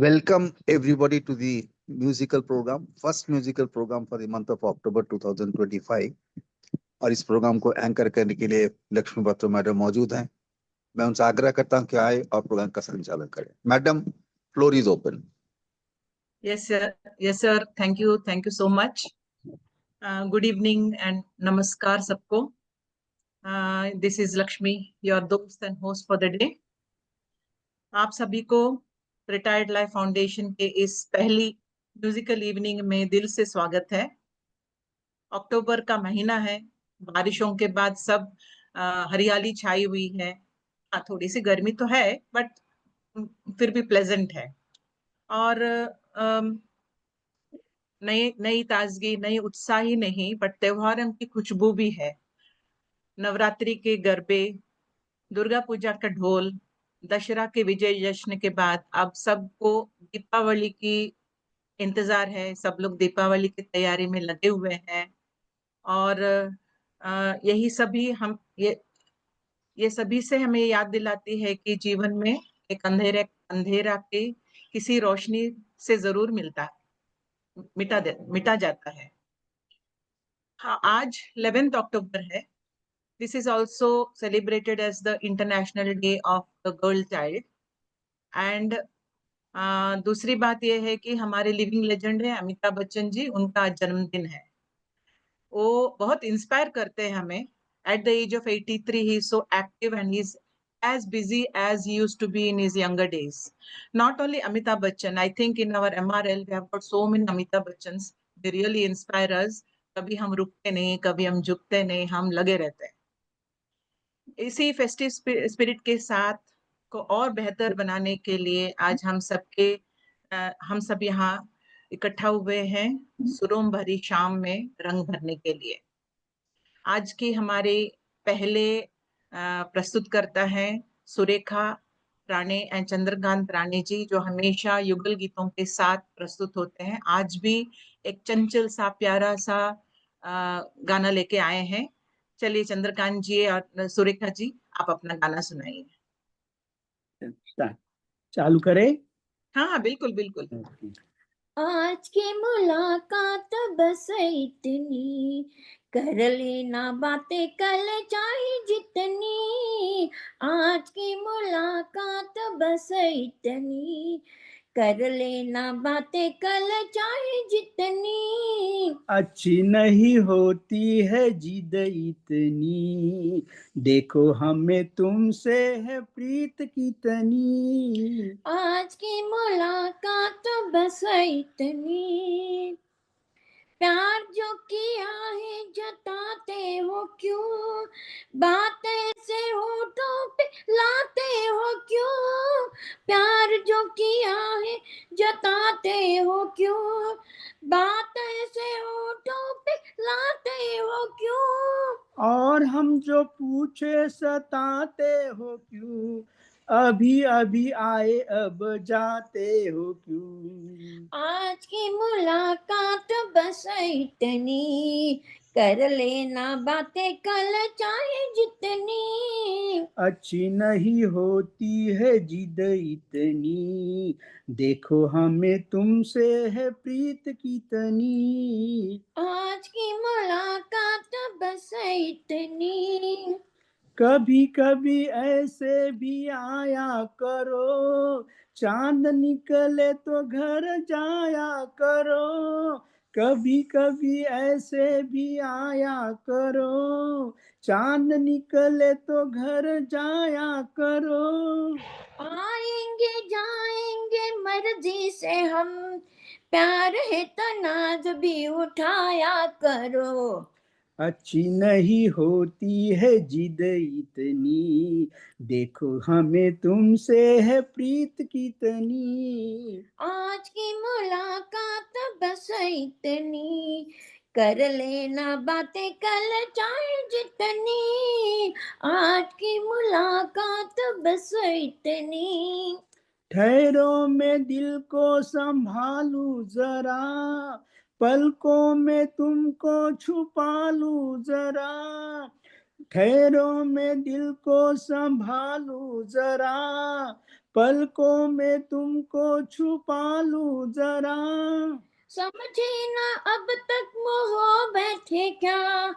Welcome everybody to the musical program, first musical program for the month of October 2025। और इस programme को anchor करने के लिए लक्ष्मी बत्रा मैडम मौजूद हैं। मैं उनसे आग्रह करता हूं कि आए और प्रोग्राम का संचालन करें। Madam, floor is open. Yes, sir. Yes, sir. Thank you so much. Good evening and namaskar सबको. This is Lakshmi, your दोस्त and host for the day. आप सभी को रिटायर्ड लाइफ फाउंडेशन के इस पहली म्यूजिकल इवनिंग में दिल से स्वागत है। अक्टूबर का महीना है, बारिशों के बाद सब हरियाली छाई हुई है। थोड़ी सी गर्मी तो है बट फिर भी प्लेजेंट है। और नई ताजगी, नई उत्साह ही नहीं बट त्योहारों की खुशबू भी है। नवरात्रि के गरबे, दुर्गा पूजा का ढोल, दशहरा के विजय जश्न के बाद अब सबको दीपावली की इंतजार है। सब लोग दीपावली की तैयारी में लगे हुए हैं। और यही सभी हम ये सभी से हमें याद दिलाती है कि जीवन में एक अंधेरा के किसी रोशनी से जरूर मिटा जाता है। हाँ, आज 11th अक्टूबर है। This is also celebrated as the international day of the girl child. And दूसरी बात यह है कि हमारे लिविंग लेजेंड है अमिताभ बच्चन जी, उनका आज जन्मदिन है। वो बहुत इंस्पायर करते हैं हमें। At the age of 83 he is so active and he is as busy as he used to be in his younger days. Not only Amitabh Bachchan, I think in our MRL we have got so many Amitabh Bachchans. They really inspire us. कभी हम रुकते नहीं, कभी हम झुकते नहीं, हम लगे रहते हैं। इसी फेस्टिव स्पिरिट के साथ को और बेहतर बनाने के लिए आज हम सब यहाँ इकट्ठा हुए हैं सुरों भरी शाम में रंग भरने के लिए। आज की हमारे पहले प्रस्तुत करता है सुरेखा राणे एंड चंद्रकांत राणे जी, जो हमेशा युगल गीतों के साथ प्रस्तुत होते हैं। आज भी एक चंचल सा प्यारा सा गाना लेके आए हैं। चलिए चंद्रकांत जी और सुरेखा जी, आप अपना गाना सुनाइए। चालू करें? हाँ, बिल्कुल बिल्कुल। आज की मुलाकात बस इतनी, कर लेना बातें कल चाहे जितनी। आज की मुलाकात बस इतनी, कर लेना बातें कल चाहे जितनी। अच्छी नहीं होती है जिद इतनी, देखो हमें तुमसे है प्रीत कितनी। आज की मुलाकात बस इतनी, प्यार जो किया है जताते हो क्यों, बात ऐसे होठों पे लाते हो क्यों। प्यार जो किया है जताते हो क्यों, बात ऐसे होठों पे लाते हो क्यों। और हम जो पूछे सताते हो क्यों, अभी अभी आए अब जाते हो क्यों। आज की मुलाकात बस इतनी, कर लेना बातें कल चाहे जितनी। अच्छी नहीं होती है जिद इतनी, देखो हमें तुमसे है प्रीत कितनी। आज की मुलाकात बस इतनी, कभी कभी ऐसे भी आया करो, चांद निकले तो घर जाया करो। कभी कभी ऐसे भी आया करो, चांद निकले तो घर जाया करो। आएंगे जाएंगे मर्जी से हम, प्यार है तो नाज भी उठाया करो। अच्छी नहीं होती है जिद इतनी, देखो हमें तुमसे है प्रीत कितनी। आज की मुलाकात बस इतनी, कर लेना बातें कल चाहे जितनी। आज की मुलाकात बस इतनी, ठहरो मैं दिल को संभालू जरा, पलकों में तुमको छुपा लूं जरा। ठहरो मैं दिल को संभालू जरा, पलकों में तुमको छुपा लूं जरा, समझे ना अब तक मोह बैठे क्या,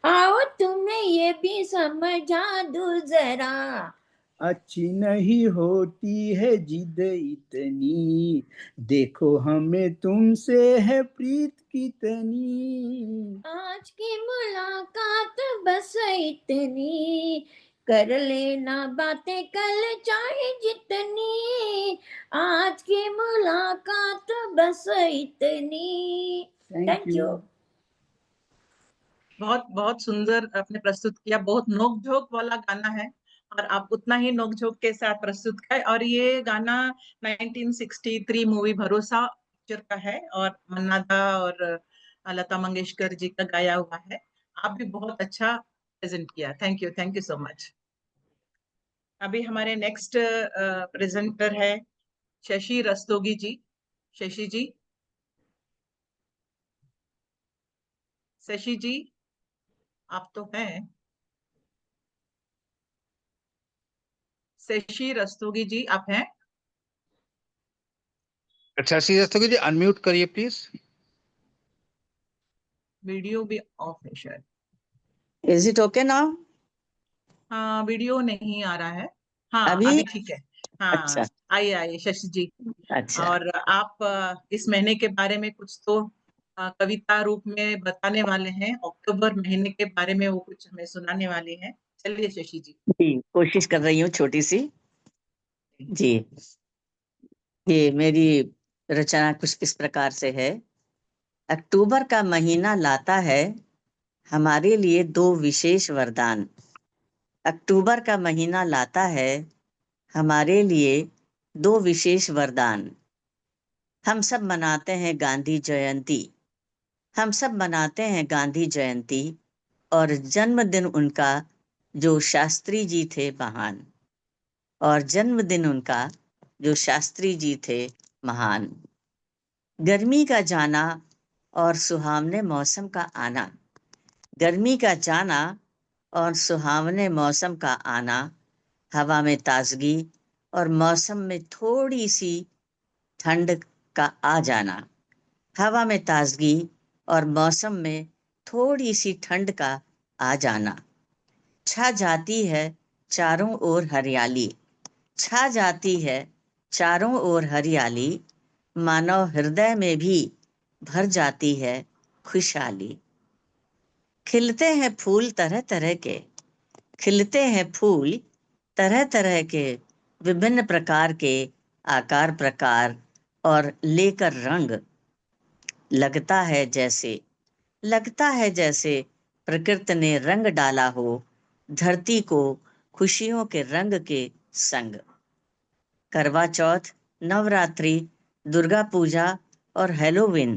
आओ तुम्हें ये भी समझा दूं जरा। अच्छी नहीं होती है जिद इतनी, देखो हमें तुमसे है प्रीत कितनी। आज की मुलाकात बस इतनी, कर लेना बातें कल चाहे जितनी, आज की मुलाकात बस इतनी। Thank you. बहुत बहुत सुंदर आपने प्रस्तुत किया, बहुत नोक झोंक वाला गाना है और आप उतना ही नोक झोंक के साथ प्रस्तुत किया। और ये गाना 1963 मूवी भरोसा पिक्चर का है और मन्ना दा और लता मंगेशकर जी का गाया हुआ है। आप भी बहुत अच्छा प्रेजेंट किया, थैंक यू सो मच। अभी हमारे नेक्स्ट प्रेजेंटर है शशि रस्तोगी जी। शशि जी, शशि जी आप तो हैं। शशि रस्तोगी जी आप हैं? अच्छा सी रस्तोगी जी, अनम्यूट करिए प्लीज। वीडियो भी ऑफ है शायद। Is it okay now? हाँ, वीडियो नहीं आ रहा है। हाँ अभी? अभी ठीक है। हाँ, अच्छा आइए आइए शशि जी। अच्छा। और आप इस महीने के बारे में कुछ तो कविता रूप में बताने वाले हैं, अक्टूबर महीने के बारे में वो कुछ हमें सुनाने वाले हैं। चलिए शशि जी। जी, कोशिश कर रही हूँ छोटी सी। जी, ये मेरी रचना कुछ इस प्रकार से है। अक्टूबर का महीना लाता है हमारे लिए दो विशेष वरदान। अक्टूबर का महीना लाता है हमारे लिए दो विशेष वरदान। हम सब मनाते हैं गांधी जयंती, हम सब मनाते हैं गांधी जयंती, और जन्मदिन उनका जो शास्त्री जी थे महान, और जन्मदिन उनका जो शास्त्री जी थे महान। गर्मी का जाना और सुहावने मौसम का आना, गर्मी का जाना और सुहावने मौसम का आना, हवा में ताजगी और मौसम में थोड़ी सी ठंड का आ जाना, हवा में ताजगी और मौसम में थोड़ी सी ठंड का आ जाना। छा जाती है चारों ओर हरियाली, छा जाती है चारों ओर हरियाली, मानव हृदय में भी भर जाती है खुशहाली। खिलते हैं फूल तरह तरह के, खिलते हैं फूल तरह तरह के, विभिन्न प्रकार के आकार प्रकार और लेकर रंग। लगता है जैसे, लगता है जैसे प्रकृति ने रंग डाला हो धरती को खुशियों के रंग के संग। करवा चौथ, नवरात्रि, दुर्गा पूजा और हैलोवीन,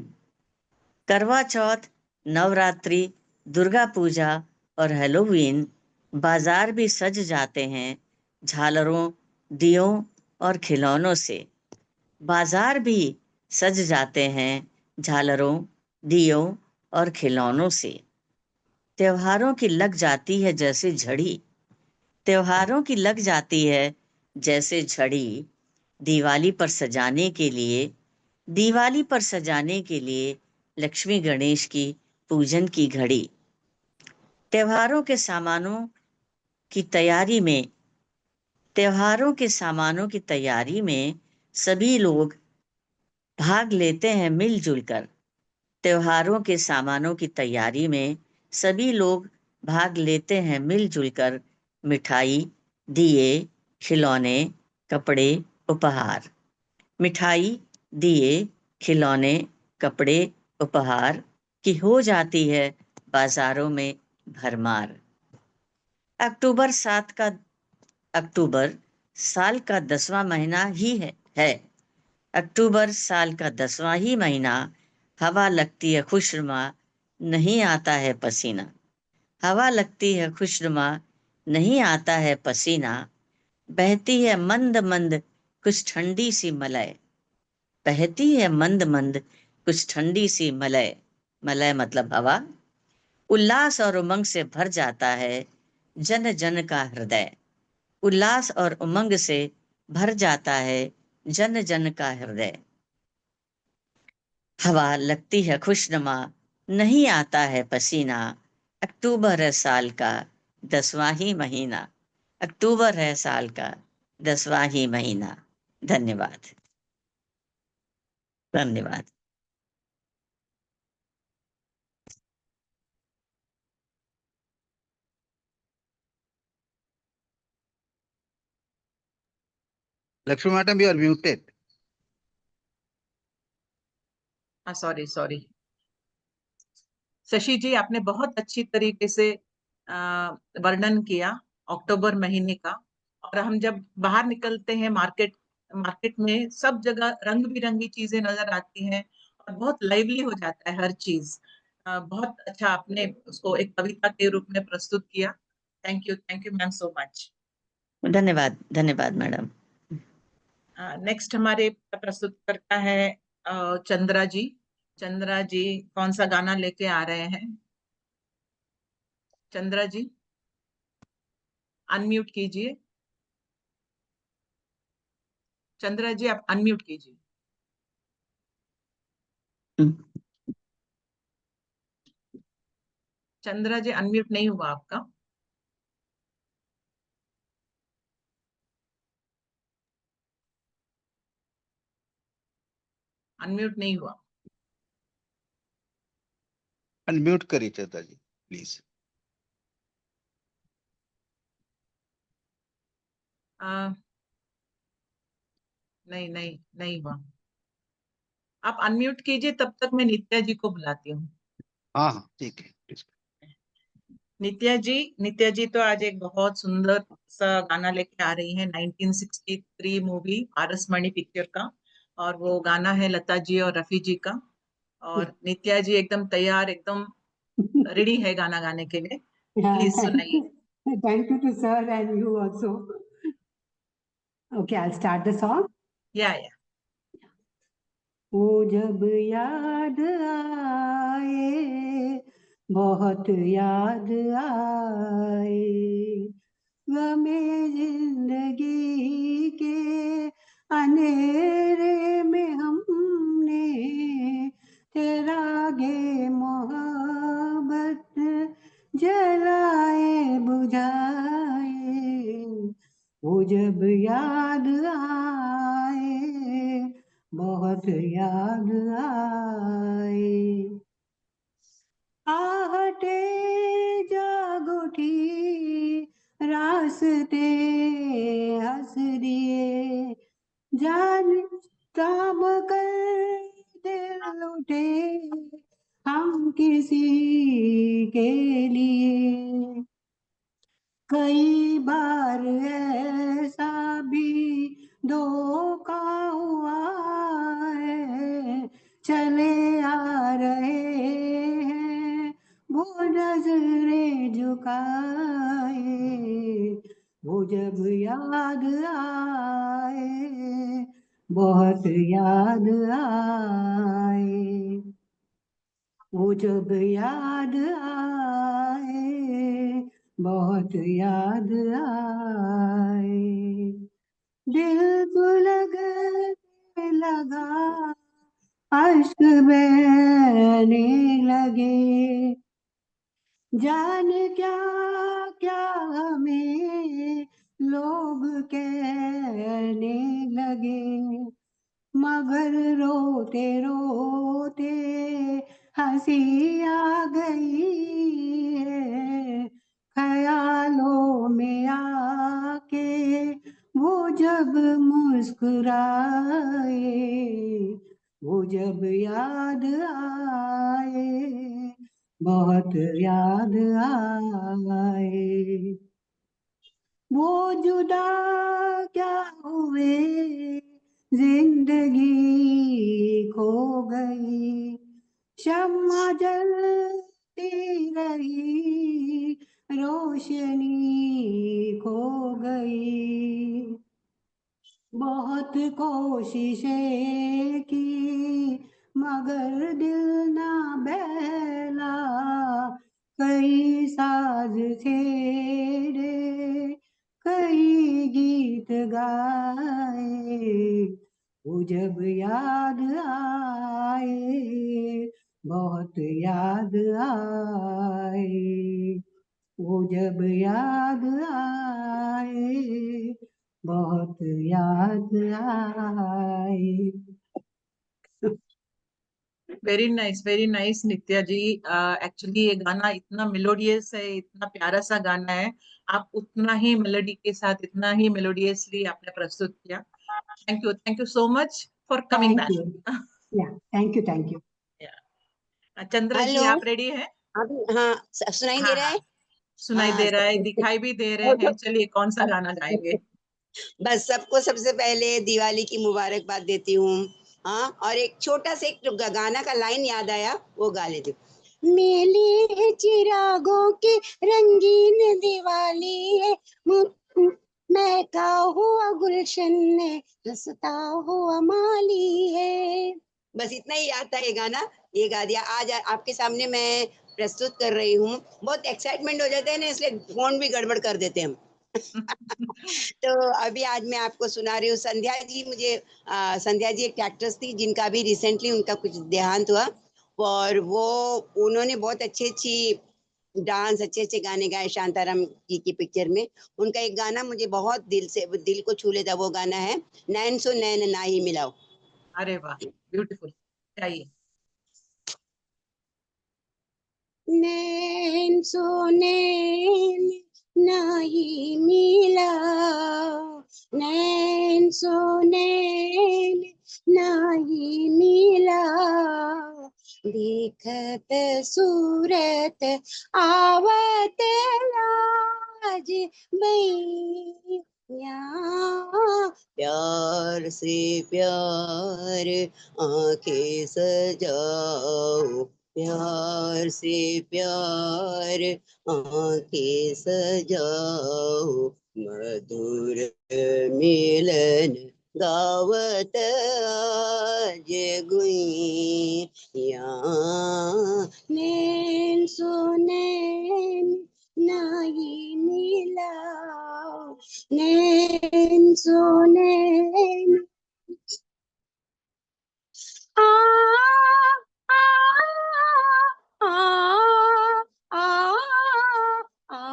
करवा चौथ, नवरात्रि, दुर्गा पूजा और हैलोवीन, बाजार भी सज जाते हैं झालरों, दियों और खिलौनों से। बाजार भी सज जाते हैं झालरों, दियों और खिलौनों से। त्योहारों की लग जाती है जैसे झड़ी, त्योहारों की लग जाती है जैसे झड़ी, दिवाली पर सजाने के लिए, दिवाली पर सजाने के लिए लक्ष्मी गणेश की पूजन की घड़ी। त्योहारों के सामानों की तैयारी में, त्योहारों के सामानों की तैयारी में सभी लोग भाग लेते हैं मिलजुल कर। त्योहारों के सामानों की तैयारी में सभी लोग भाग लेते हैं मिलजुल कर। मिठाई, दिए, खिलौने, कपड़े, उपहार। मिठाई, दिए, खिलौने, कपड़े, उपहार की हो जाती है बाजारों में भरमार। अक्टूबर अक्टूबर साल का 10वां महीना ही है। अक्टूबर साल का 10वां ही महीना। हवा लगती है खुशनुमा, नहीं आता है पसीना, हवा लगती है खुशनुमा, नहीं आता है पसीना। बहती है मंद मंद कुछ ठंडी सी मलय, बहती है मंद मंद कुछ ठंडी सी मलय, मलय मतलब हवा। उल्लास और उमंग से भर जाता है जन जन का हृदय, उल्लास और उमंग से भर जाता है जन जन का हृदय। हवा लगती है खुशनुमा, नहीं आता है पसीना, अक्टूबर है साल का 10वां ही महीना, अक्टूबर है साल का 10वां ही महीना। धन्यवाद, धन्यवाद। Lakshmi madam, you are muted. Sorry Shashi ji, आपने बहुत अच्छी तरीके से वर्णन किया अक्टूबर महीने का। और हम जब बाहर निकलते हैं मार्केट में सब जगह रंग बिरंगी चीजें नजर आती हैं और बहुत लाइवली हो जाता है हर चीज। बहुत अच्छा आपने उसको एक कविता के रूप में प्रस्तुत किया। Thank you ma'am so much. धन्यवाद, धन्यवाद मैडम। नेक्स्ट हमारे प्रस्तुत करता है चंद्रा जी। चंद्रा जी कौन सा गाना लेके आ रहे हैं? चंद्रा जी अनम्यूट कीजिए। चंद्रा जी आप अनम्यूट कीजिए। चंद्रा जी अनम्यूट नहीं हुआ आपका। अनम्यूट नहीं हुआ। Unmute करिए चंद्रा जी, प्लीज। नहीं हुआ। आप अनम्यूट कीजिए, तब तक मैं नित्या जी को बुलाती हूँ। हाँ हाँ ठीक है, please। नित्या जी तो आज एक बहुत सुंदर सा गाना लेके आ रही है 1963 मूवी पारस मणि पिक्चर का। और वो गाना है लता जी और रफी जी का। और नित्या जी एकदम तैयार, एकदम रेडी है गाना गाने के लिए। प्लीज सुनाइए। Thank you to sir and you also. Okay, I'll start the song. या वो जब याद आए, बहुत याद आए, गमे जिंदगी के अंधेरे में हमने तेरा गे मोहब्बत जलाए बुझाए। वो जब याद आए, बहुत याद आए, आहटे जाग उठी, रास्ते हंस दिए, जान काम कर दिल उठे हम किसी के लिए। कई बार ऐसा भी धोखा हुआ है, चले आ रहे हैं वो नजरें झुकाए। वो जब याद आए, बहुत याद आए, वो जब याद आए, बहुत याद आए, दिल को लगने लगा, अश्क बहने लगे, जाने क्या क्या हमें लोग कहने लगे, मगर रोते रोते हंसी आ गई है, ख्यालों में आके वो जब मुस्कुराए। वो जब याद आए, बहुत याद आए, वो जुदा क्या हुए, जिंदगी खो गई, शम्मा जलती रही, रोशनी खो गई, बहुत कोशिशें की मगर दिल ना बहला, कई साज छेड़े, कई गीत गाए, वो जब याद आए, बहुत याद आए, वो जब याद आए, बहुत याद आए। वेरी नाइस नित्या जी। एक्चुअली ये गाना इतना मेलोडियस है, इतना प्यारा सा गाना है। आप उतना ही मेलोडी के साथ इतना ही मेलोडियसली आपने प्रस्तुत किया। Thank you so much for coming thank you. Back. या thank you. Chandra ji, hello, आप रेडी हैं? अभी हाँ सुनाई दे रहा हाँ, है। सुनाई हाँ दे रहा है, दिखाई भी दे रहे हैं। चलिए, कौन सा गाना गाएंगे? बस सबको सबसे पहले दिवाली की मुबारकबाद देती हूँ। हाँ, और एक छोटा सा एक गाना का लाइन याद आया, वो गा लेती हूँ। मेले चिरागों की रंगीन दिवाली है, महका हुआ गुलशन में हंसता हुआ माली है। बस इतना ही याद था, ये गाना ये गा दिया। आज आपके सामने मैं प्रस्तुत कर रही हूँ। बहुत एक्साइटमेंट हो जाते हैं ना, इसलिए फोन भी गड़बड़ कर देते हैं हम। तो अभी आज मैं आपको सुना रही हूँ। संध्या जी संध्या जी एक एक्ट्रेस थी जिनका भी रिसेंटली उनका कुछ देहांत हुआ, और वो उन्होंने बहुत अच्छी डांस अच्छे अच्छे गाने गाए शांताराम जी की पिक्चर में। उनका एक गाना मुझे बहुत दिल को छू लेता, वो गाना है नैन सो नैन ना ही मिलाओ। अरे वाह, ब्यूटीफुल। चाहिए। नैन सो नैन नाही मिलाओ, नैन सो नैन नाही मिलाओ, देखत सूरत आवत लाज मैया, प्यार से प्यार आंखें सजाओ, प्यार से प्यार आंखें सजाओ, मधुर मिलन गावत आज गुइया, नैन सो नैन नाही मिलाओ, नैन सो नैन। आ आ आ आ आ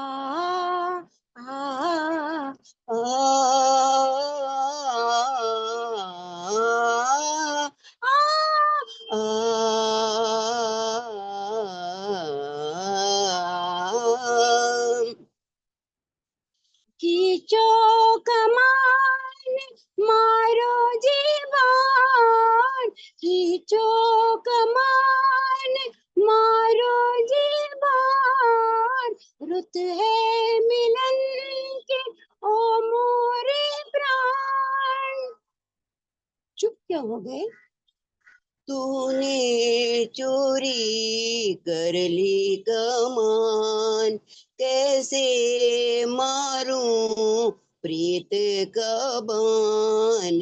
खींचो कमान मारो जीवान, खींचो कमान मारो जीवान, रुत है मिलन की ओ मोरे प्राण। चुप क्या हो गए? तूने चोरी कर ली कमान, कैसे मारूं प्रीत का बान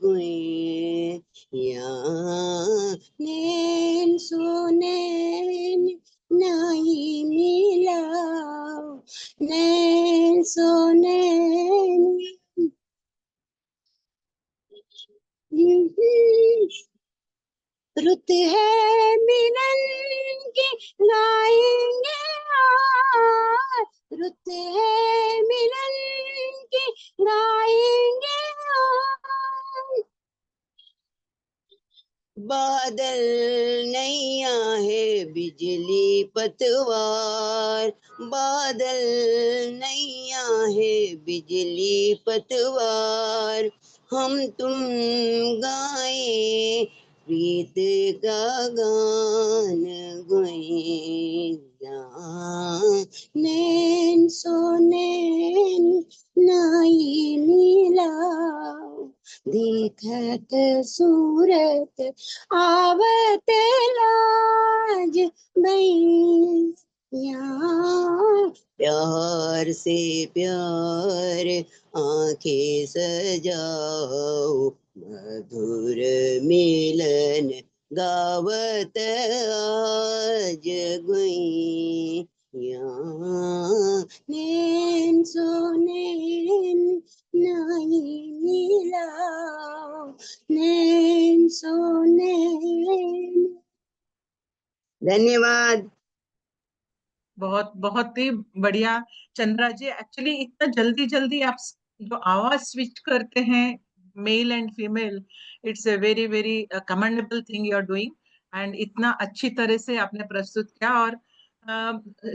गुइया, नैन सो नैन नहीं मिलाओ, नैन सो नैन। रुत है मिलन की गाएंगे आज, रुत है मिलन की गाएंगे आज, बादल नैया है बिजली पतवार, बादल नैया है बिजली पतवार, हम तुम गाए प्रीत का गान गुइया, नैन सो नैन नहीं मिलाओ, देखत सूरत आवत लाज मैया, प्यार से प्यार आंखें सजाओ, मधुर मिलन गावत आज गुइया, नैन सो नैन नहीं नैन सो नैन। धन्यवाद। बहुत बहुत ही बढ़िया चंद्रा जी। एक्चुअली इतना जल्दी जल्दी आप जो आवाज स्विच करते हैं male and female, it's a very very commendable thing you are doing. And इतना अच्छी तरह से आपने प्रस्तुत किया। और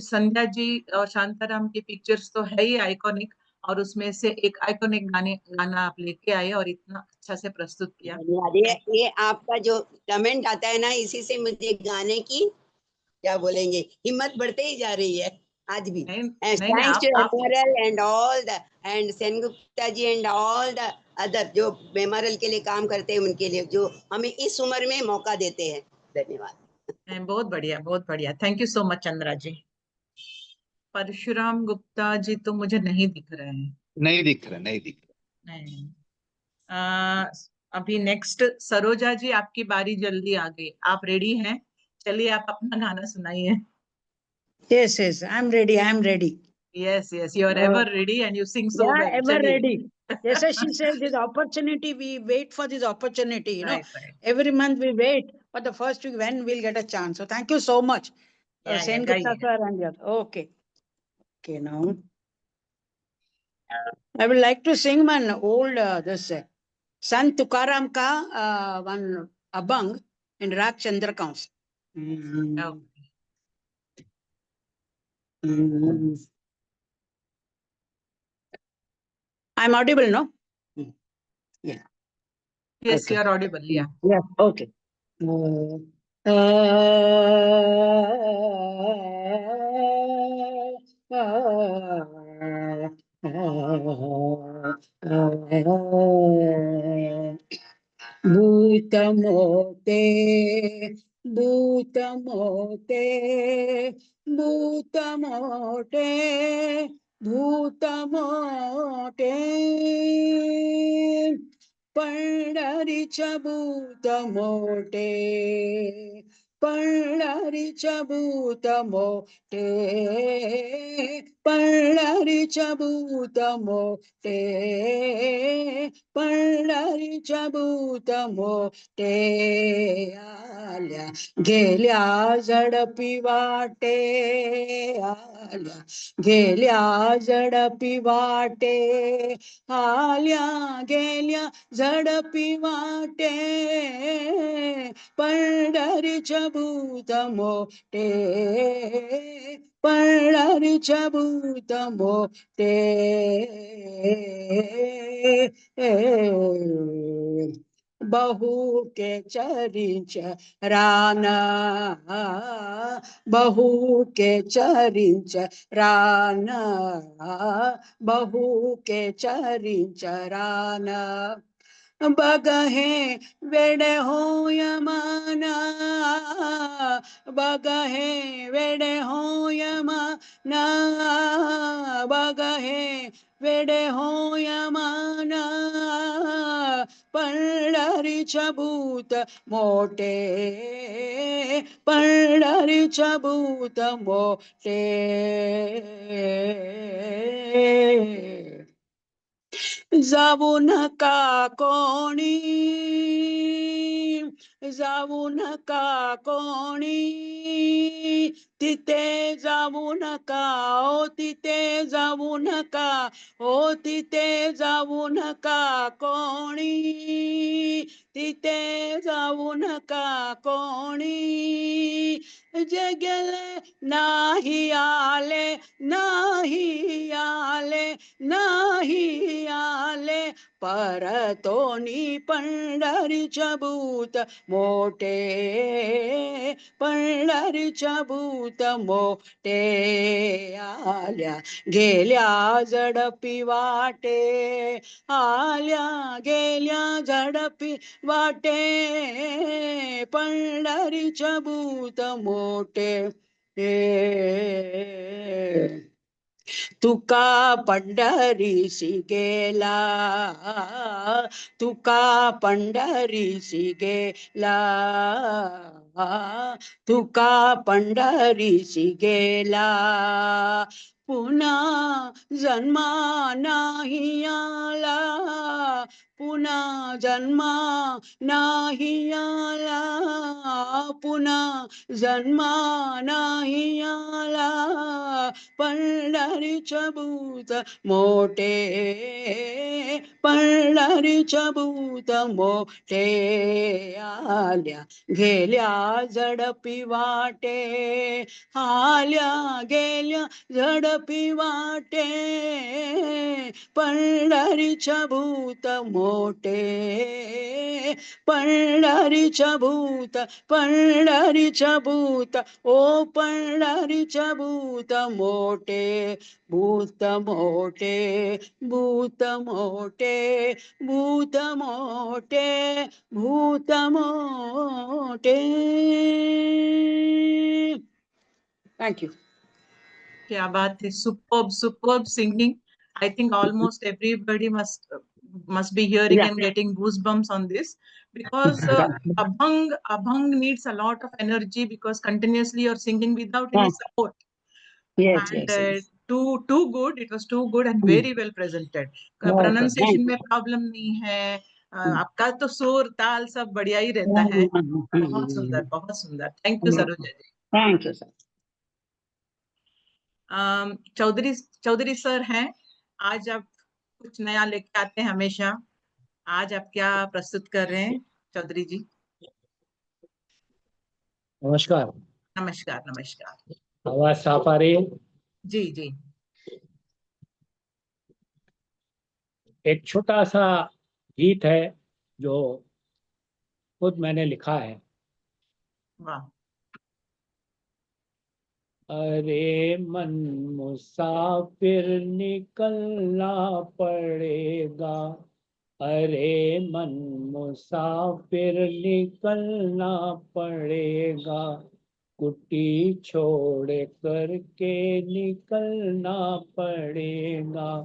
संध्या जी और शांताराम की पिक्चर्स तो है ही आइकॉनिक, और उसमें से एक आइकॉनिक गाना आप लेके आए और इतना अच्छा से प्रस्तुत किया। धन्यवाद। ये आपका जो कमेंट आता है ना, इसी से मुझे गाने की क्या बोलेंगे हिम्मत बढ़ते ही जा रही है आज भी। नहीं नहीं, थैंक्स टू आप MRL and all the and Sengupta ji and all the other जो एमआरएल के लिए काम करते हैं, उनके लिए जो हमें इस उम्र में मौका देते हैं। धन्यवाद। बहुत बढ़िया, बहुत बढ़िया। Thank you so much Chandra ji. Parshuram Gupta ji तो मुझे नहीं दिख रहे हैं। नहीं दिख रहा, नहीं दिख रहा। नहीं। अभी नेक्स्ट सरोजा जी, आपकी बारी जल्दी आ गई। आप रेडी हैं? चलिए आप अपना गाना सुनाइए। Yes, yes, I'm ready. I'm ready. Yes, yes, you are ever ready and you sing so Yeah, well. ever चलिए। ready. Yes, as she said, this opportunity, we wait for this opportunity, you know. Right, right. Every month we wait for the first week when we'll get a chance. So thank you so much, Yeah, Sen yeah, Gupta गाइए। sir and the other. Okay. Okay, now I would like to sing one old, this Sant Tukaram ka one abang in Rag Chandrakans. Okay. I'm audible, no? Yeah. Yes, Okay. you are audible. Yeah. Yeah, okay. भूतमोते भूतमोते भूतमोटे भूतमोटे पंढरीच्या भूत मोठे पंढरीच्या भूत मोठे पंढरीच्या भूत मोठे पंढरीच्या भूत मोठे आल्या गेल्या झडपी वाटे आल्या गेल्या झडपी वाटे आल्या गेल्या झडपी वाटे पंढरीच्या भूत मोठे पंढरीच्या भूत मोठे बहु के चरिंच राना बहु के चरिंच राना बहु के चरिंच राना बग हे वेडे होय माना बग हे वेडे होय माना बग हे वेडे होय माना पंढरीच्या भूत मोठे पंढरीच्या भूत मोठे जाऊ नका कोणी जाऊ नका कोणी तिथे जाऊ नका ओ तिथे जाऊ नका ओ तिथे जाऊ नका कोणी तिथे जाऊ नका कोणी जे गेले नाही आले नाही आले नाही आले परतोनी पंढरीच्या भूत मोठे पंढरीच्या भूत मोठे आल्या गेल्या झडपी वाटे आल्या गेल्या झडपी वाटे पंढरीच्या भूत मोठे तुका पंढरीसी गेला तुका पंढरीसी गेला तुका पंढरीसी गेला पुन्हा जन्मा नाही आला पुन्हा जन्मा नाही आला, पुन्हा जन्मा नाही आला, पंढरीचं भूत मोठे, पंढरीचं भूत मोठे, आल्या गेल्या झडपी वाटे, आल्या गेल्या झडपी वाटे, पंढरीचं भूत मोठे, पंढरीचं भूत, पंढरीचं भूत, ओ पंढरीचं भूत मोठे, भूत मोठे, भूत मोठे, भूत मोठे, भूत मोठे. Thank you. क्या बात है, superb singing. I think almost everybody must be hearing Yeah. and getting goosebumps on this, because abhang needs a lot of energy, because continuously you're singing without any support. Yes, And yes, yes. too good. It was too good and very well presented. Okay, Pronunciation thank में problem नहीं है, आपका तो सुर ताल सब बढ़िया ही रहता है. बहुत सुंदर, बहुत सुंदर. Thank you, Saroja ji. Thank you, sir. Chaudhary sir हैं, आज आप कुछ नया लेके आते हैं हमेशा. आज आप क्या प्रस्तुत कर रहे हैं चौधरी जी? नमस्कार. नमस्कार. नमस्कार. आवाज साफ आ रही है? जी जी. एक छोटा सा गीत है जो खुद मैंने लिखा है. वाह. अरे मन मुसाफिर निकलना पड़ेगा, अरे मन मुसाफिर निकलना पड़ेगा, कुटी छोड़ करके निकलना पड़ेगा,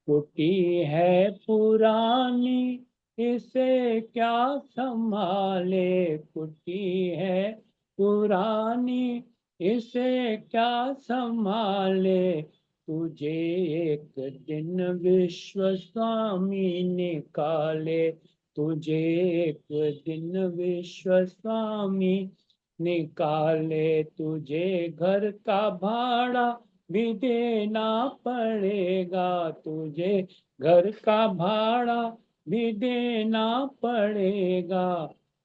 कुटी है पुरानी इसे क्या संभाले, कुटी है पुरानी इसे क्या संभाले, तुझे एक दिन विश्व स्वामी निकाले, तुझे एक दिन विश्व स्वामी निकाले, तुझे घर का भाड़ा भी देना पड़ेगा, तुझे घर का भाड़ा भी देना पड़ेगा,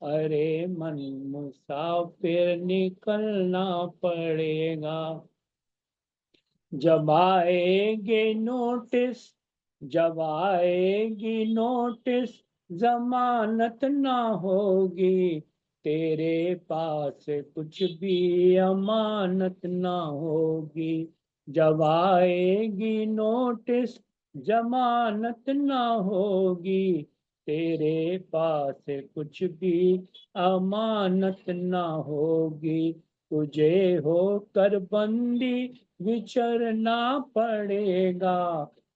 अरे मन मुसाफिर निकलना पड़ेगा. जब आएगी नोटिस, जब आएगी नोटिस, जमानत ना होगी, तेरे पास कुछ भी अमानत ना होगी. जब आएगी नोटिस, जमानत ना होगी, तेरे पास कुछ भी अमानत ना होगी, तुझे होकर बंदी विचरना पड़ेगा,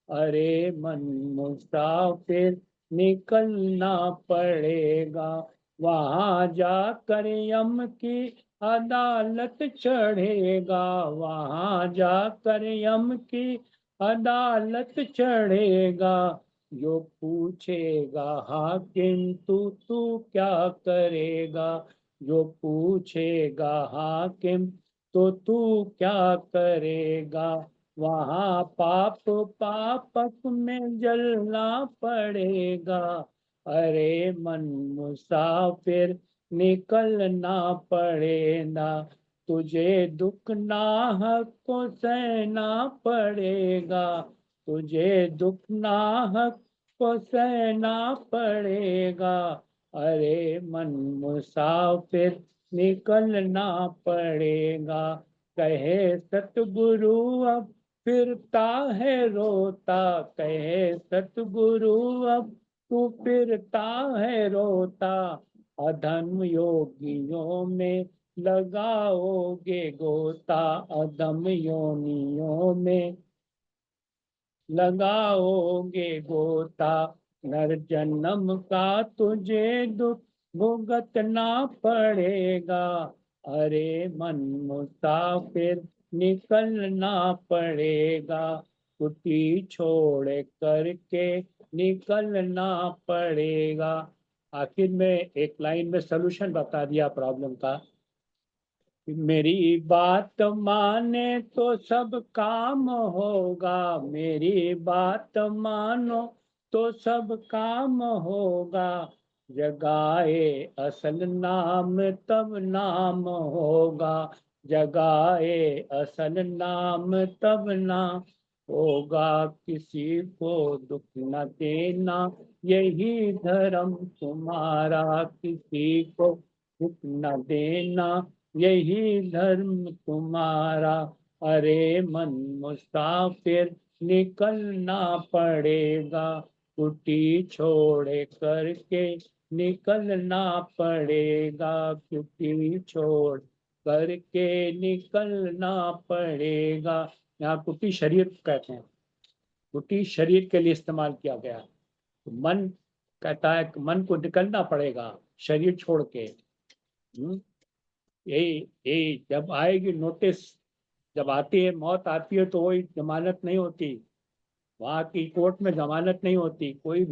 अरे मन मुसाफिर निकलना पड़ेगा. वहां जाकर यम की अदालत चढ़ेगा, वहां जाकर यम की अदालत चढ़ेगा, जो पूछेगा हाकिम तू क्या करेगा, जो पूछेगा हाकिम तो तू क्या करेगा. वहां पाप पापक में जलना पड़ेगा, अरे मन मुसाफिर निकलना पड़ेगा, तुझे दुख नाहक को सहना पड़ेगा, तुझे दुख नाहक को सहना पड़ेगा, अरे मन मुसाफिर निकलना पड़ेगा. कहे सतगुरु अब फिरता है रोता, कहे सतगुरु अब तू फिरता है रोता, अधम योगियों में लगाओगे गोता, अधम योनियों में लगाओगे गोता, नर जन्म का तुझे दुख भुगतना पड़ेगा, अरे मन मुसाफिर निकलना पड़ेगा, कुटी छोड़ करके निकलना पड़ेगा। आखिर में एक लाइन में सलूशन बता दिया प्रॉब्लम का। मेरी बात माने तो सब काम होगा, मेरी बात मानो तो सब काम होगा, जगाए असल नाम तब नाम होगा, जगाए असल नाम तब नाम होगा, किसी को दुख न देना यही धर्म तुम्हारा, किसी को दुख न देना यही धर्म तुम्हारा, अरे मन मुसाफिर निकलना पड़ेगा, कुटी छोड़े करके निकलना पड़ेगा, कुटी छोड़ करके निकलना पड़ेगा। यहाँ कुटी शरीर कहते हैं, कुटी शरीर के लिए इस्तेमाल किया गया। तो मन कहता है कि मन को निकलना पड़ेगा शरीर छोड़ के। यही जब आएगी नोटिस, जब आती है मौत आती है तो वही जमानत नहीं होती, वहां की कोर्ट में जमानत नहीं होती, कोई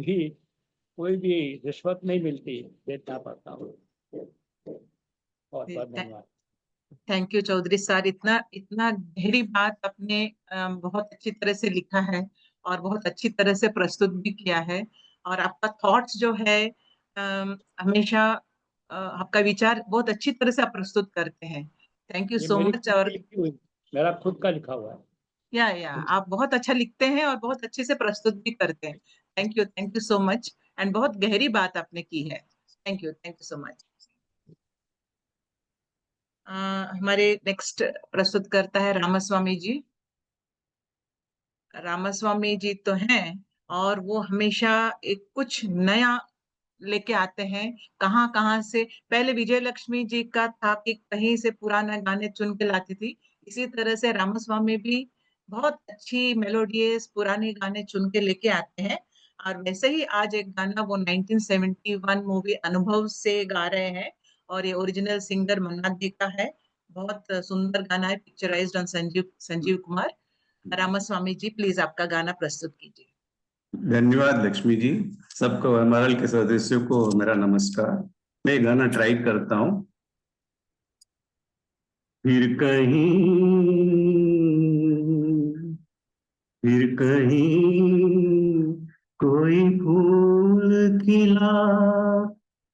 भी रिश्वत नहीं मिलती, देना पड़ता। बहुत धन्यवाद। थैंक यू चौधरी सर, इतना गहरी बात आपने बहुत अच्छी तरह से लिखा है और बहुत अच्छी तरह से प्रस्तुत भी किया है, और आपका थॉट्स जो है हमेशा आपका विचार बहुत अच्छी तरह से आप प्रस्तुत करते हैं। Thank you so much. और मेरा खुद का लिखा हुआ है। या आप बहुत अच्छा लिखते हैं और बहुत अच्छे से प्रस्तुत भी करते हैं। Thank you so much, and बहुत गहरी बात आपने की है। Thank you so much. हमारे नेक्स्ट प्रस्तुत करता है रामास्वामी जी। रामास्वामी जी तो हैं और वो हमेशा एक कुछ नया लेके आते हैं। कहाँ कहाँ से, पहले विजय लक्ष्मी जी का था कि कहीं से पुराना गाने चुन के लाती थी, इसी तरह से रामास्वामी भी बहुत अच्छी मेलोडियस पुराने गाने चुन के लेके आते हैं। और वैसे ही आज एक गाना वो 1971 मूवी अनुभव से गा रहे हैं, और ये ओरिजिनल सिंगर मन्ना दे का है। बहुत सुंदर गाना है, picturised on Sanjeev Kumar. Ramaswamy ji please आपका गाना प्रस्तुत कीजिए। धन्यवाद लक्ष्मी जी। सबको एमआरएल के सदस्यों को मेरा नमस्कार। मैं गाना ट्राई करता हूँ। फिर कहीं कोई फूल खिला,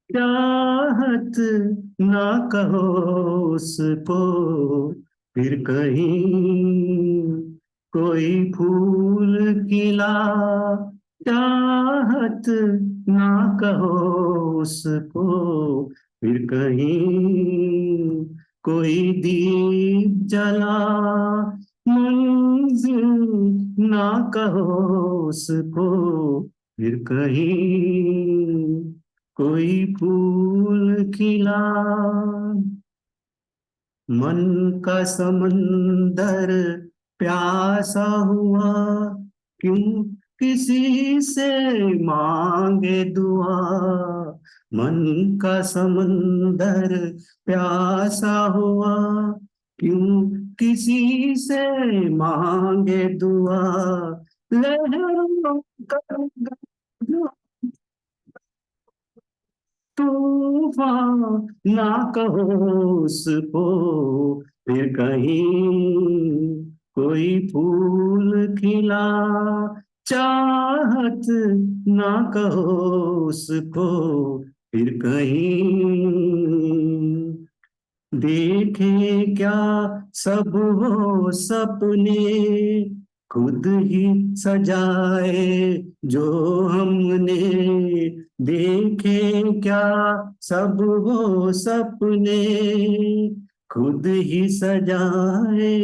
चाहत ना कहो उसको, फिर कहीं कोई फूल खिला, चाहत ना कहो उसको, फिर कहीं कोई दीप जला, मंजिल ना कहो उसको, फिर कहीं कोई फूल खिला। मन का समंदर प्यासा हुआ, क्यों किसी से मांगे दुआ, मन का समंदर प्यासा हुआ, क्यों किसी से मांगे दुआ, लहरों का तूफान ना कहो उसको, फिर कहीं कोई फूल खिला, चाहत ना कहो उसको, फिर कहीं देखे क्या सब वो सपने, खुद ही सजाए जो हमने, देखे क्या सब वो सपने, खुद ही सजाए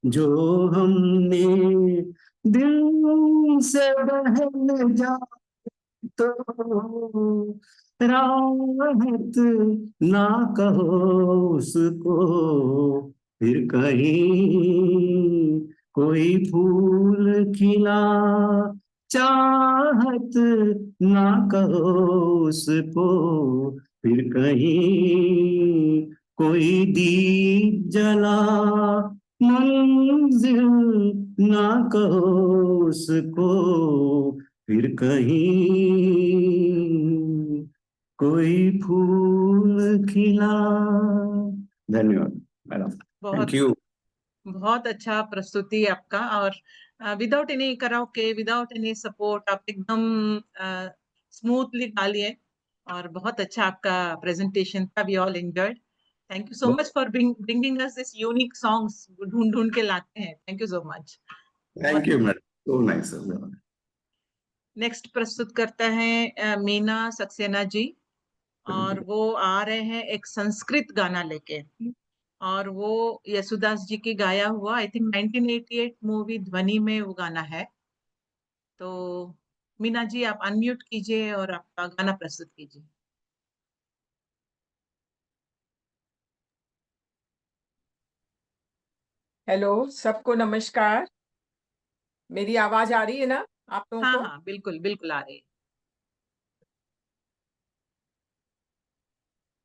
जो हमने, दिल से बहल जा तो राहत ना कहो उसको, फिर कहीं कोई फूल खिला, चाहत ना कहो उसको, फिर कहीं कोई दीप जला, मंजिल ना कहो उसको, फिर कहीं कोई फूल खिला। धन्यवाद मैडम। बहुत थैंक यू। बहुत अच्छा प्रस्तुति आपका। और without any karaoke, without any support, आप एकदम स्मूथली गा लिए। और बहुत अच्छा आपका प्रेजेंटेशन था, we all enjoyed. Thank you so much for bringing us this unique songs, ढूंढ ढूंढ के लाते हैं। Thank you so much. Thank you madam, so nice. Next प्रस्तुत करता है मीना सक्सेना जी, और वो आ रहे हैं एक संस्कृत गाना लेके, और वो यशुदास जी की गाया हुआ, आई थिंक 1988 मूवी ध्वनि में वो गाना है। तो मीना जी, आप अनम्यूट कीजिए और आपका गाना प्रस्तुत कीजिए। हेलो, सबको नमस्कार। मेरी आवाज आ रही है ना आप लोगों हाँ को? हाँ, बिल्कुल बिल्कुल आ रही है।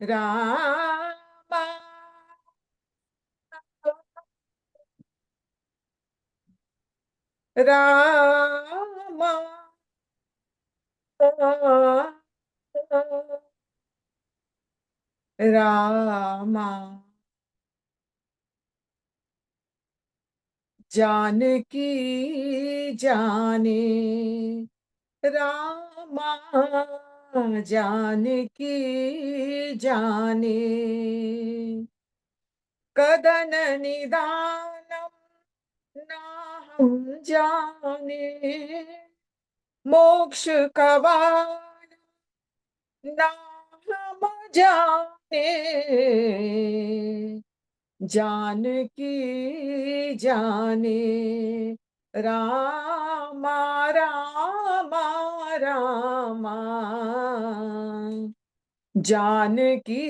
रामा रामा रामा जानकी जाने, रामा जानकी जाने, कदन निदानम ना हम जाने, मोक्ष कवान ना हम जाने, जानकी जाने, रामा रामा रामा, जानकी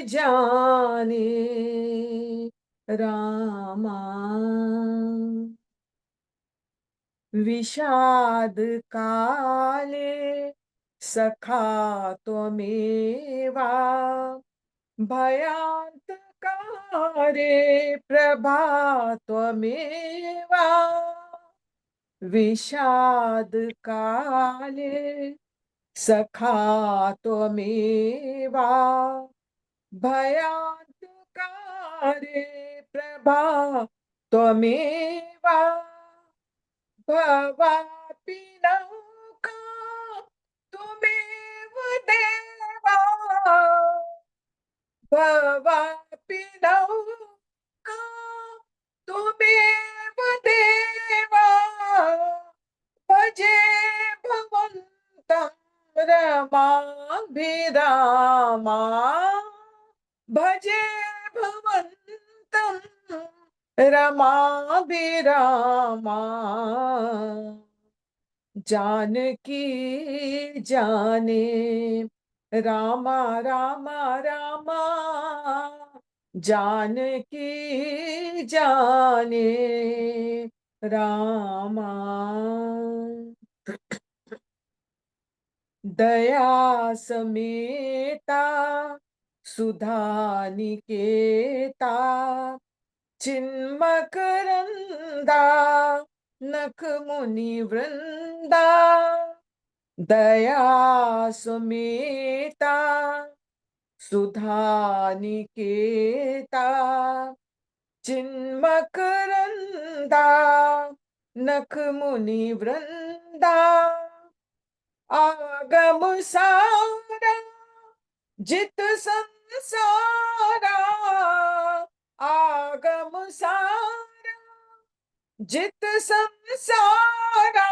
जाने, रामा। विषाद काले सखा त्वमेवा, भयांतकारे प्रभा त्वमेवा, विषाद काले सखा त्वमेवा, भयांतकारे प्रभा त्वमेवा, भवापि नौका त्वमेव देवा, भवापि नौका त्वमेव देवा, भजे भवन्तं रमाभिरामा, भजे भवन्तं रमाभिरामा, जानकी जाने, रामा रामा रामा, जानकी जाने, रामा। दया समेता सुधा निकेता, चिन्मकरंदा नख मुनि वृंदा, दया सुमेता सुधा निकेता, चिन्मकरंदा नख मुनि वृंदा, आगम सारा जित संसारा, आगम सारा जित संसारा,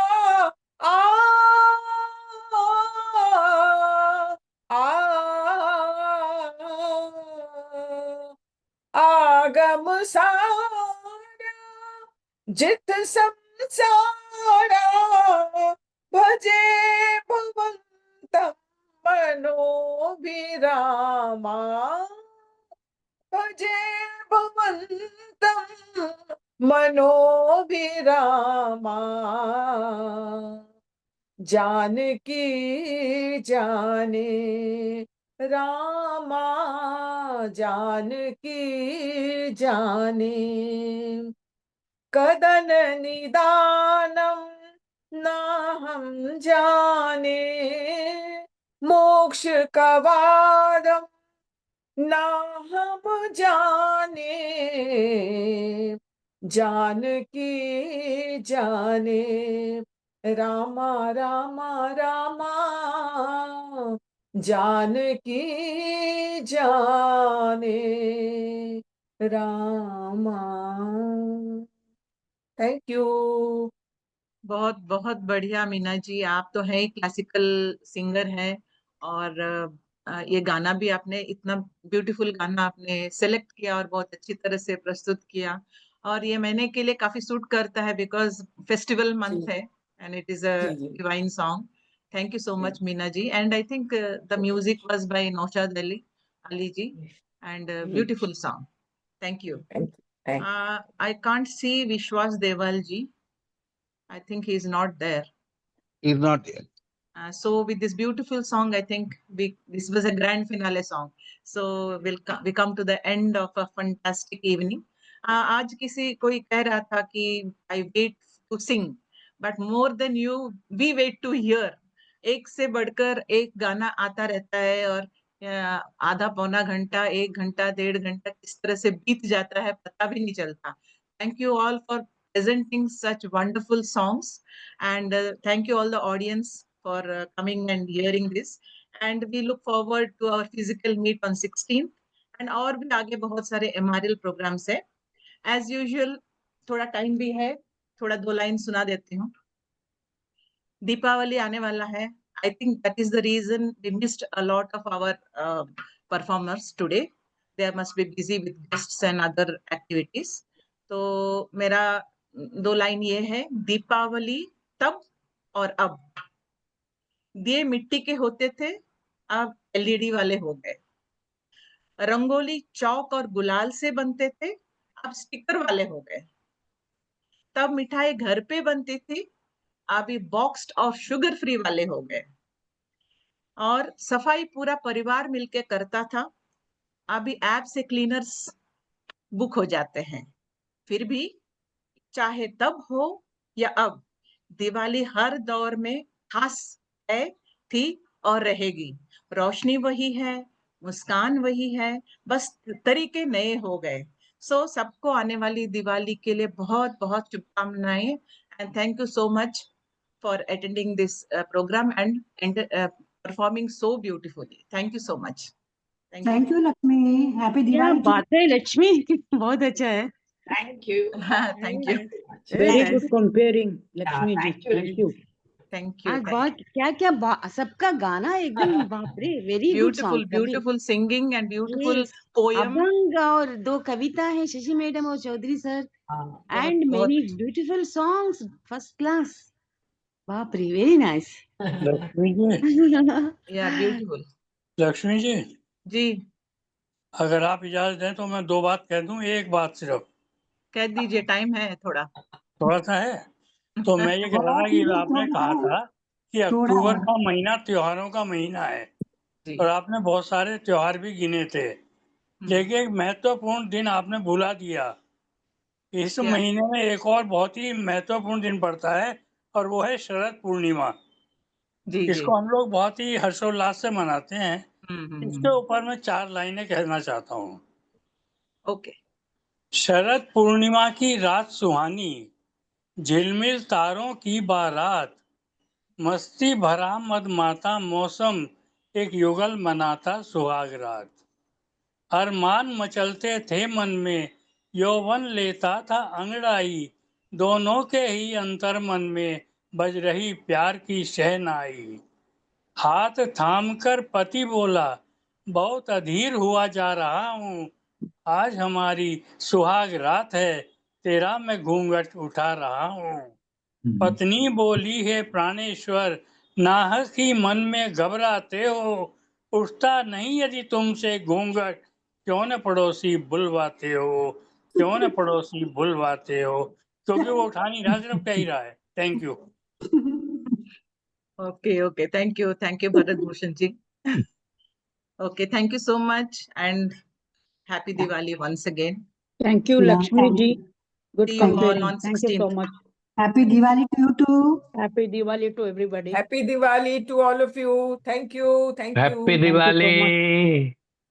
आगम सारा जित संसारा, भजे भवन्तं मनोभिरामा, भजे भवन्तं मनोभिरामा, जानकी जाने, रामा जानकी जाने, कदन निदानम ना हम जाने मोक्ष का वादम, ना हम जाने जानकी जाने, रामा रामा रामा जानकी जाने रामा। Thank you. बहुत बहुत बढ़िया मीना जी, आप तो हैं ही क्लासिकल सिंगर हैं। और ये गाना भी आपने इतना ब्यूटीफुल गाना आपने सेलेक्ट किया और बहुत अच्छी तरह से प्रस्तुत किया। और ये महीने के लिए काफी सूट करता है बिकॉज फेस्टिवल मंथ है and it is a ji ji divine song. Thank you so ji much Meena ji. And I think the music was by Naushad Ali ji and beautiful song. Thank you. Thank I can't see Vishwas Deval ji. I think he is not there. He's not here. So with this beautiful song, I think this was a grand finale song. So we come to the end of a fantastic evening. आज किसी कोई कह रहा था कि I wait to sing, but more than you, we wait to hear. एक से बढ़कर एक गाना आता रहता है और आधा पौना घंटा, 1 घंटा, 1.5 घंटा किस तरह से बीत जाता है पता भी नहीं चलता. Thank you all for presenting such wonderful songs, and thank you all the audience for coming and hearing this. And we look forward to our physical meet on 16th. And और भी आगे बहुत सारे MRL programs है. As usual, थोड़ा time भी है, थोड़ा 2 लाइन सुना देती हूँ. दीपावली आने वाला है. I think that is the reason we missed a lot of our performers today. They must be busy with guests and other activities. तो मेरा 2 लाइन ये है, दीपावली तब और अब. दिए मिट्टी के होते थे, अब LED वाले हो गए. रंगोली चौक और गुलाल से बनते थे, अब स्टिकर वाले हो गए. तब मिठाई घर पे बनती थी, अभी बॉक्स्ड और शुगर फ्री वाले हो गए. और सफाई पूरा परिवार मिलके करता था, अभी ऐप से क्लीनर्स बुक हो जाते हैं. फिर भी चाहे तब हो या अब, दिवाली हर दौर में खास है, थी और रहेगी. रोशनी वही है, मुस्कान वही है, बस तरीके नए हो गए. सो सबको आने वाली दिवाली के लिए बहुत बहुत शुभकामनाएं. And thank you so much for attending this programme and performing so beautifully. Thank you so much. Thank you, Lakshmi. Happy क्या Diwali to बात है लक्ष्मी, बहुत अच्छा है. Thank you thank you. Very good compering Lakshmi ji. thank you, thank you. Thank you. आज बहुत क्या क्या सबका गाना एकदम बाप रे, very good beautiful song. Beautiful singing and beautiful Yes. Poem. अभंग और 2 कविता है शशि मैडम और Chaudhary sir, and many beautiful songs, first class. बाप रे, वेरी नाइस. लक्ष्मी जी, या ब्यूटीफुल. लक्ष्मी जी, जी अगर आप इजाजत दें तो मैं 2 बात कह दूं, एक बात सिर्फ. कह दीजिए, टाइम है थोड़ा. थोड़ा सा है तो मैं ये कह रहा था कि आपने कहा था कि अक्टूबर का महीना त्योहारों का महीना है जी. और आपने बहुत सारे त्योहार भी गिने थे, लेकिन एक महत्वपूर्ण दिन आपने भुला दिया. इस क्या? महीने में एक और बहुत ही महत्वपूर्ण दिन पड़ता है और वो है शरद पूर्णिमा. जी जी. इसको हम लोग बहुत ही हर्षोल्लास से मनाते हैं. हम्म. इसके ऊपर मैं 4 लाइनें कहना चाहता हूँ. ओके. शरद पूर्णिमा की रात सुहानी, झिलमिल तारों की बारात, मस्ती भरा मदमाता मौसम, एक युगल मनाता सुहाग रात. अरमान मचलते थे मन में, यौवन लेता था अंगड़ाई, दोनों के ही अंतर मन में बज रही प्यार की शहनाई. हाथ थामकर पति बोला, बहुत अधीर हुआ जा रहा हूँ, आज हमारी सुहाग रात है, तेरा मैं घूंघट उठा रहा हूँ. पत्नी बोली है प्राणेश्वर, नाहक ही मन में घबराते हो, उठता नहीं यदि तुमसे घूंघट, क्यों न पड़ोसी बुलवाते हो, क्यों न पड़ोसी बुलवाते हो. क्योंकि वो उठा नहीं रहा, सिर्फ कह ही रहा है. Thank you. Okay okay. Thank you Bharat Bhushan ji. Okay, thank you so much and happy Diwali once again. Thank you Yeah, Lakshmi thank ji. you. Good See you all compering. on thank you so 16th. Much. Happy Diwali to you too. Happy Diwali to everybody. Happy Diwali to all of you. Thank you. Thank you. Happy Diwali.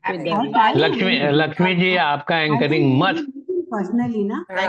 Happy और Diwali. Lakshmi ji आपका anchoring मस्त personally ना हाँ।